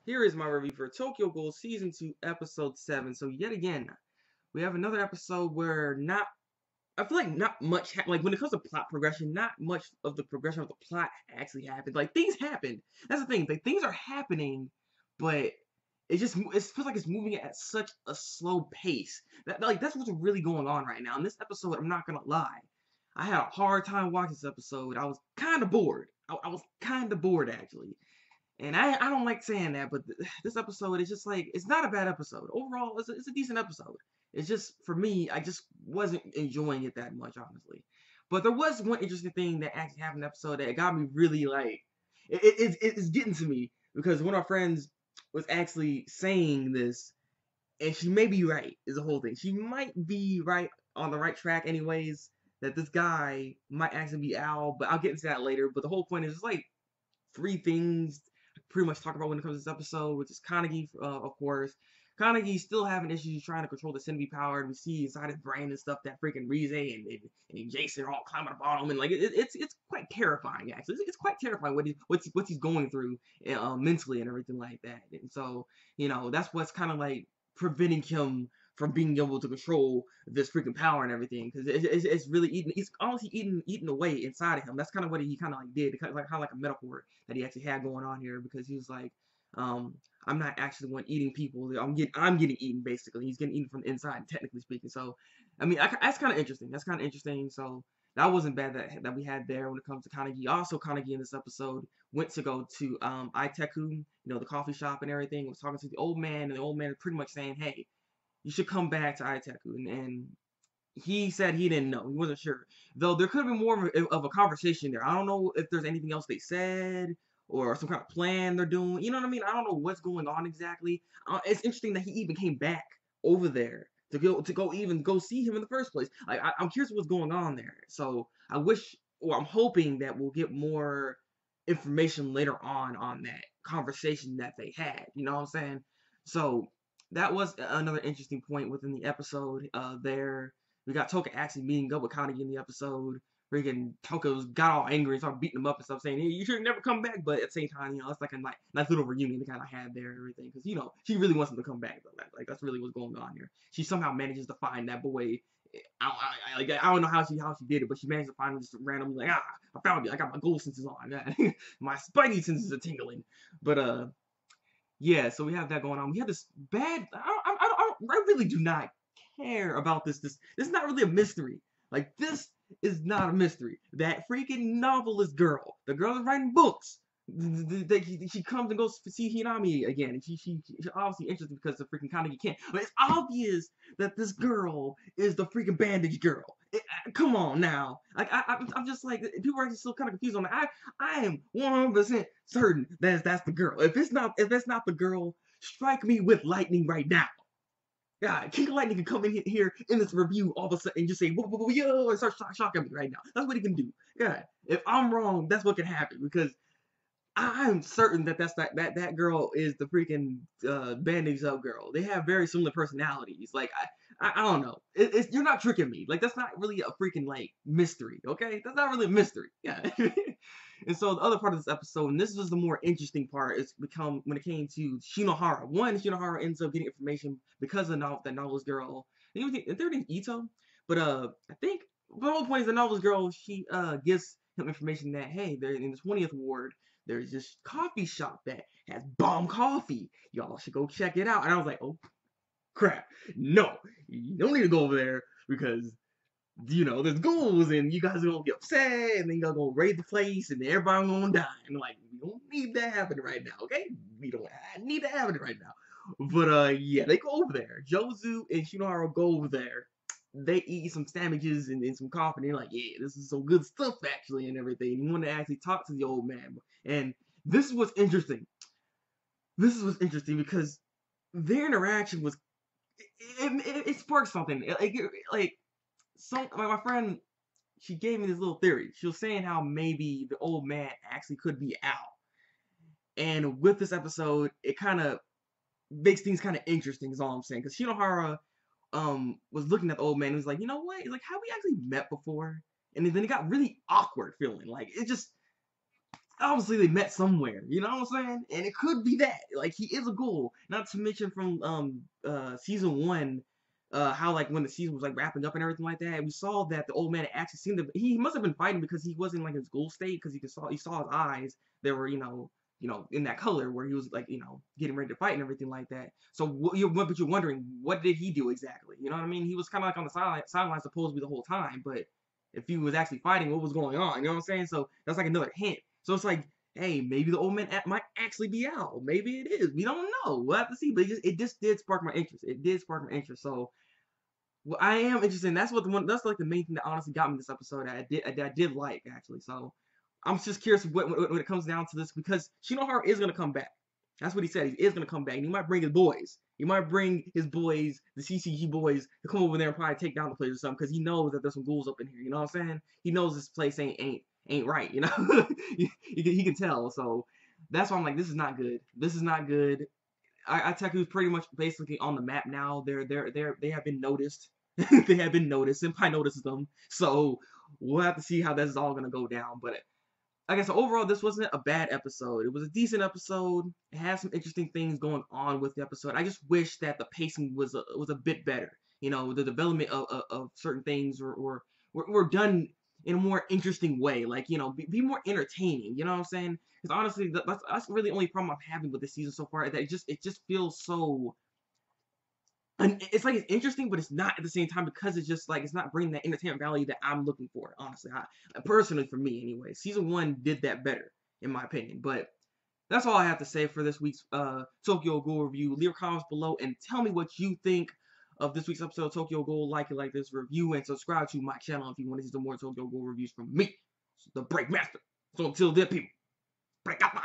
Here is my review for Tokyo Ghoul Season 2, Episode 7. So yet again, we have another episode where I feel like not much, like when it comes to plot progression, not much of the progression of the plot actually happened. Like things happened. That's the thing. Like things are happening, but it feels like it's moving at such a slow pace. That's what's really going on right now. In this episode, I'm not gonna lie, I had a hard time watching this episode. I was kind of bored. I was kind of bored actually. And I don't like saying that, but this episode is just like, it's not a bad episode. Overall, it's a decent episode. It's just, for me, I just wasn't enjoying it that much, honestly. But there was one interesting thing that actually happened in the episode that got me really, like, it's getting to me. Because one of our friends was actually saying this, and she may be right, is the whole thing. She might be right on the right track anyways, that this guy might actually be Al, but I'll get into that later. But the whole point is just like, three things pretty much talk about when it comes to this episode, which is Kanagi, of course. Kanagi still having issues trying to control the Senbi power, and we see inside his brain and stuff that freaking Rize and Jason are all climbing up on him, and like it's quite terrifying actually. It's quite terrifying what he's going through mentally and everything like that. And so that's what's kind of like preventing him from being able to control this freaking power and everything, because it's really eating. He's honestly eating away inside of him. That's kind of what he kind of like did, kind of like a metaphor that he actually had going on here, because he was like, I'm not actually the one eating people. I'm getting eaten basically. He's getting eaten from the inside, technically speaking. So, I mean, that's kind of interesting. That's kind of interesting. So that wasn't bad that we had there when it comes to Kanagi. Also, Kanagi in this episode went to go to Iteku, the coffee shop and everything. Was talking to the old man, and the old man is pretty much saying, "Hey, you should come back to Iteku." And he said he didn't know. He wasn't sure. Though there could have been more of a conversation there. I don't know if there's anything else they said or some kind of plan they're doing. You know what I mean? I don't know what's going on exactly. It's interesting that he even came back over there to go see him in the first place. I'm curious what's going on there. So I wish, or I'm hoping that we'll get more information later on that conversation that they had. You know what I'm saying? So that was another interesting point within the episode. There, we got Toka actually meeting up with Kanagi in the episode. Freaking Toka's got all angry and started beating him up and stuff, saying, "Hey, you should never come back." But at the same time, it's like a nice little reunion they kind of had there and everything, because she really wants him to come back. Though, like that's really what's going on here. She somehow manages to find that boy. I don't know how she did it, but she managed to find him just randomly. Like, I found you. I got my gold senses on. My spidey senses are tingling. But yeah, so we have that going on. We have this bad. I really do not care about this. This is not really a mystery. Like, this is not a mystery. That freaking novelist girl, the girl that's writing books, she comes and goes to see Hinami again, and she's obviously interested because the freaking Kanagi can't. But it's obvious that this girl is the freaking bandage girl. Come on now. Like I'm just like, people are actually still kind of confused on that. I am 100% certain that's the girl. If that's not the girl, strike me with lightning right now. Yeah, King of Lightning can come in here in this review all of a sudden and just say, whoa, whoa, whoa, yo, and start shocking me right now. That's what he can do. Yeah, if I'm wrong, that's what can happen, because I'm certain that girl is the freaking bandage up girl. They have very similar personalities. Like I don't know. You're not tricking me. Like, that's not really a freaking like mystery. Okay, that's not really a mystery. Yeah. And so the other part of this episode, and this was the more interesting part, is become when it came to Shinohara. One, Shinohara ends up getting information because of that novelist girl. I think their name's Ito, but I think the whole point is the novelist girl. She gives him information that, hey, they're in the 20th ward. There's this coffee shop that has bomb coffee. Y'all should go check it out. And I was like, oh crap, no, you don't need to go over there, because there's ghouls and you guys are gonna get upset and then you're gonna raid the place and everybody's gonna die. And I'm like, we don't need that happening right now, okay? We don't need that happening right now. But yeah, they go over there. Jozu and Shinohara go over there. They eat some sandwiches and some coffee, and they're like, yeah, this is some good stuff actually and everything. And you want to actually talk to the old man. And this is what's interesting. This is what's interesting, because their interaction was it sparked something. My friend, she gave me this little theory. She was saying how maybe the old man actually could be Al. And with this episode, it kind of makes things kind of interesting, is all I'm saying. Because Shinohara was looking at the old man and was like, you know what? He's like, have we actually met before? And then it got really awkward feeling. Like, it just, obviously they met somewhere, you know what I'm saying? And it could be that. Like he is a ghoul. Not to mention from season one, how like when the season was like wrapping up and everything like that, we saw that the old man actually seemed to he must have been fighting because he wasn't like his ghoul state because he saw his eyes that were in that color where he was like getting ready to fight and everything like that. So but you're wondering what did he do exactly? You know what I mean? He was kind of like on the sidelines supposedly the whole time, but if he was actually fighting, what was going on? You know what I'm saying? So that's like another hint. So it's like, hey, maybe the old man might actually be out. Maybe it is. We don't know. We'll have to see. But it just did spark my interest. It did spark my interest. So well, I am interested. And that's like the main thing that honestly got me this episode. That I did like actually. So I'm just curious when it comes down to this because Shinohara is gonna come back. That's what he said. He is gonna come back. And he might bring his boys. He might bring his boys, the CCG boys, to come over there and probably take down the place or something because he knows that there's some ghouls up in here. You know what I'm saying? He knows this place ain't right. You know, he can tell. So that's why I'm like, this is not good. This is not good. Itaku is pretty much basically on the map now. They have been noticed. They have been noticed. Senpai notices them. So we'll have to see how this is all gonna go down. But I guess overall, this wasn't a bad episode. It was a decent episode. It had some interesting things going on with the episode. I just wish that the pacing was a bit better. The development of certain things were done in a more interesting way. Like, be more entertaining. You know what I'm saying? Because honestly, that's really the only problem I'm having with this season so far. That it just feels so. And it's like it's interesting, but it's not at the same time because it's just like it's not bringing that entertainment value that I'm looking for. Honestly, personally for me anyway, season one did that better in my opinion. But that's all I have to say for this week's Tokyo Ghoul review. Leave comments below and tell me what you think of this week's episode of Tokyo Ghoul. Like this review and subscribe to my channel if you want to see some more Tokyo Ghoul reviews from me, the Break Master. So until then, people, break out my